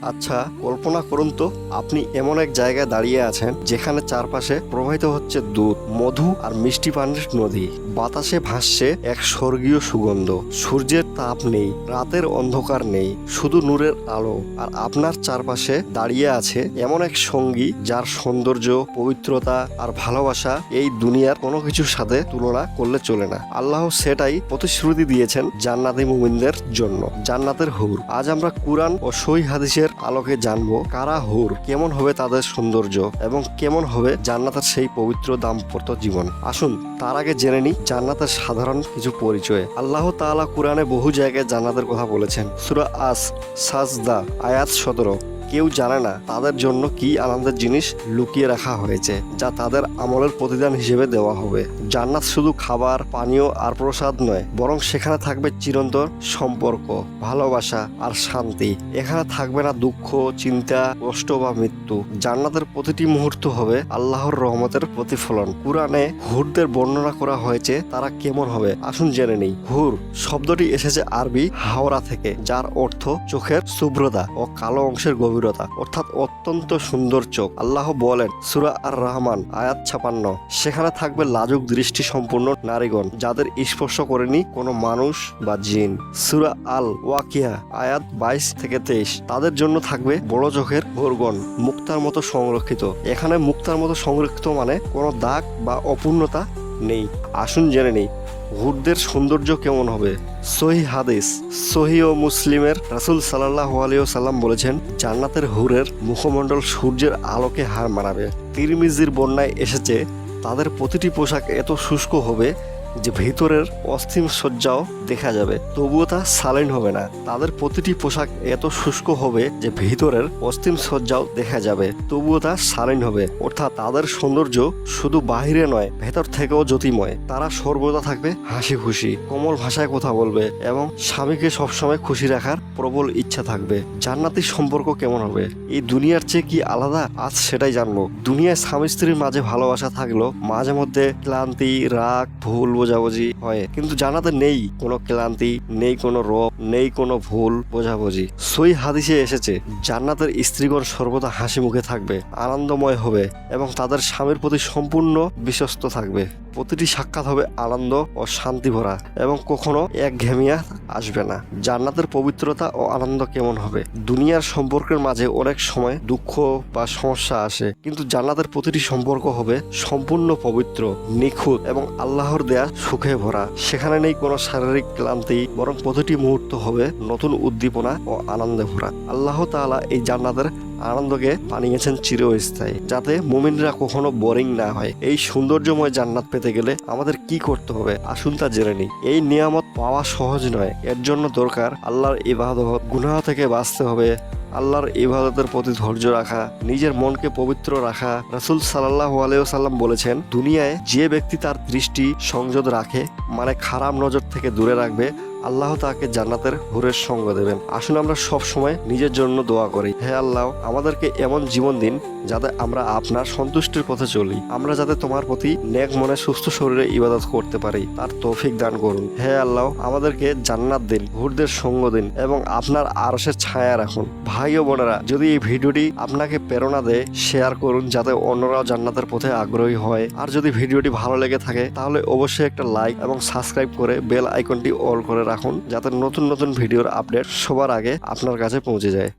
আচ্ছা, কল্পনা করুন তো আপনি এমন এক জায়গায় দাঁড়িয়ে আছেন যেখানে চারপাশে প্রবাহিত হচ্ছে দুধ, মধু আর মিষ্টি পানির নদী। বাতাসে ভাসছে এক স্বর্গীয় সুগন্ধ। সূর্যের তাপ নেই, রাতের অন্ধকার নেই, শুধু নূরের আলো। আর আপনার চারপাশে দাঁড়িয়ে আছে এমন এক সঙ্গী যার সৌন্দর্য, পবিত্রতা আর ভালোবাসা এই দুনিয়ার কোনো কিছুর সাথে তুলনা করলে চলে না। আল্লাহ সেটাই প্রতিশ্রুতি দিয়েছেন জান্নাতি মুমিনদের জন্য, জান্নাতের হুর। আজ আমরা কুরআন ও সহিহ হাদিসের আলোকে জানবো কারা হুর, কেমন হবে তাদের সৌন্দর্য এবং কেমন হবে জান্নাতের সেই পবিত্র দাম্পত্য জীবন। আসুন তার আগে জেনে নিই জান্নাতের সাধারণ কিছু পরিচয়। আল্লাহ তাআলা কুরআনে বহু জায়গায় জান্নাতের কথা বলেছেন। সূরা সাজদা আয়াত 17। কেউ জানে না তাদের জন্য কি আনন্দের জিনিস লুকিয়ে রাখা হয়েছে, যা তাদের আমলের প্রতিদান হিসেবে দেওয়া হবে। জান্নাত শুধু খাবার, পানীয় আর প্রসাদ নয়, বরং সেখানে থাকবে চিরন্তন সম্পর্ক, ভালোবাসা আর শান্তি। এখানে থাকবে না দুঃখ, চিন্তা, কষ্ট বা মৃত্যু। জান্নাতের প্রতিটি মুহূর্ত হবে আল্লাহর রহমতের প্রতিফলন। কুরআনে হুরদের বর্ণনা করা হয়েছে তারা কেমন হবে। আসুন জেনে নেই। হুর শব্দটি এসেছে আরবি হাওরা থেকে, যার অর্থ চোখের শুভ্রতা ও কালো অংশের গভীরতা, অর্থাৎ অত্যন্ত সুন্দর চোখ। আল্লাহ বলেন সূরা আর রহমান আয়াত 56, সেখানে থাকবে লাজুক দৃষ্টি সম্পূর্ণ নারীগণ, যাদের স্পর্শ করেনি কোনো মানুষ বা জিন। সূরা আল ওয়াকিয়া আয়াত 22 থেকে 23, তাদের জন্য থাকবে বড় চোখের হুরগণ, মুক্তার মতো সংরক্ষিত। এখানে মুক্তার মতো সংরক্ষিত মানে কোনো দাগ বা অপূর্ণতা নেই। আসুন জেনে নেই হুরদের সৌন্দর্য কেমন হবে। সহিহ হাদিস, সহিহ ও মুসলিমের রাসূল সাল্লাল্লাহু আলাইহি ওয়াসাল্লাম বলেছেন, জান্নাতের হুরের মুখমণ্ডল সূর্যের আলোকে হার মানাবে। তিরমিজির বর্ণনায় এসেছে, তাদের প্রতিটি পোশাক এত শুষ্ক হবে যে ভিতরের অস্থিম সজ্জাও দেখা যাবে, তবুও তা শালীন হবে না। তাদের প্রতিটি পোশাক এত শুষ্ক হবে যে ভিতরের অস্থিম সজ্জাও দেখা যাবে, তবুও তা শালীন হবে। অর্থাৎ তাদের সৌন্দর্য শুধু বাহিরে নয়, ভেতর থেকেও জ্যোতিময়। তারা সর্বদা থাকবে হাসি খুশি, কোমল ভাষায় কথা বলবে এবং স্বামীকে সবসময় খুশি রাখার প্রবল ইচ্ছা থাকবে। জান্নাতি সম্পর্ক কেমন হবে? এই দুনিয়ার চেয়ে কি আলাদা? আজ সেটাই জানবো। দুনিয়ায় স্বামী স্ত্রীর মাঝে ভালোবাসা থাকলেও মাঝে মধ্যে ক্লান্তি, রাগ, ভুল বোঝাবুঝি হয়, কিন্তু জান্নাতে নেই কোনো ক্লান্তি, নেই কোনো রোগ, নেই কোনো ভুল বোঝাবুঝি। সহিহ হাদিসে এসেছে, জান্নাতের স্ত্রীগণ সর্বদা হাসি মুখে থাকবে, আনন্দময় হবে এবং তাদের স্বামীর প্রতি সম্পূর্ণ বিশ্বস্ত থাকবে। প্রতিটি সাক্ষাৎ হবে আনন্দ ও শান্তি ভরা এবং কখনো একঘেয়েমি আসবে না। জান্নাতের পবিত্রতা ও আনন্দ কেমন হবে? দুনিয়ার সম্পর্কের মাঝে অনেক সময় দুঃখ বা সমস্যা আসে, কিন্তু জান্নাতের প্রতিটি সম্পর্ক হবে সম্পূর্ণ পবিত্র, নিখুঁত এবং আল্লাহর দেয়া সুখে ভরা। সেখানে নেই কোনো শারীরিক ক্লান্তি, বরং প্রতিটি মুহূর্ত হবে নতুন উদ্দীপনা ও আনন্দে ভরা। আল্লাহ তাআলা এই জান্নাতের আনন্দকে বানিয়েছেন চিরস্থায়ী, যাতে মুমিনরা কখনো বোরিং না হয়। এই সৌন্দর্যময় জান্নাত পেতে গেলে আমাদের কি করতে হবে? আসুন তা জেনে নিই। এই নিয়ামত পাওয়া সহজ নয়, এর জন্য দরকার আল্লাহর ইবাদত, গুনাহ থেকে বাঁচতে হবে, আল্লাহর ইবাদতের প্রতি ধৈর্য রাখা, নিজের মনকে পবিত্র রাখা। রাসূল সাল্লাল্লাহু আলাইহি ওয়াসাল্লাম বলেছেন, দুনিয়ায় যে ব্যক্তি তার দৃষ্টি সংযত রাখে, মানে খারাপ নজর থেকে দূরে রাখবে, আল্লাহ তাকে জান্নাতের হুরের সঙ্গ দেবেন। আসুন আমরা সব সময় নিজের জন্য দোয়া করি, হে আল্লাহ, আমাদেরকে এমন জীবন দিন যাতে আমরা আপনার সন্তুষ্টির পথে চলি। আমরা যাতে তোমার প্রতি নেক মনে সুস্থ শরীরে ইবাদত করতে পারি, তার তৌফিক দান করুন। হে আল্লাহ, আমাদেরকে জান্নাত দিন, হুরদের সঙ্গ দিন এবং আপনার আরশের ছায়া রাখুন। ভাই ও বোনেরা, যদি এই ভিডিওটি আপনাকে প্রেরণা দেয়, শেয়ার করুন যাতে অন্যরাও জান্নাতের পথে আগ্রহী হয়। আর যদি ভিডিওটি ভালো লেগে থাকে তাহলে অবশ্যই একটা লাইক এবং সাবস্ক্রাইব করে বেল আইকনটি অল করে রাখুন, যাতে নতুন নতুন ভিডিওর আপডেট সবার আগে আপনার কাছে পৌঁছে যায়।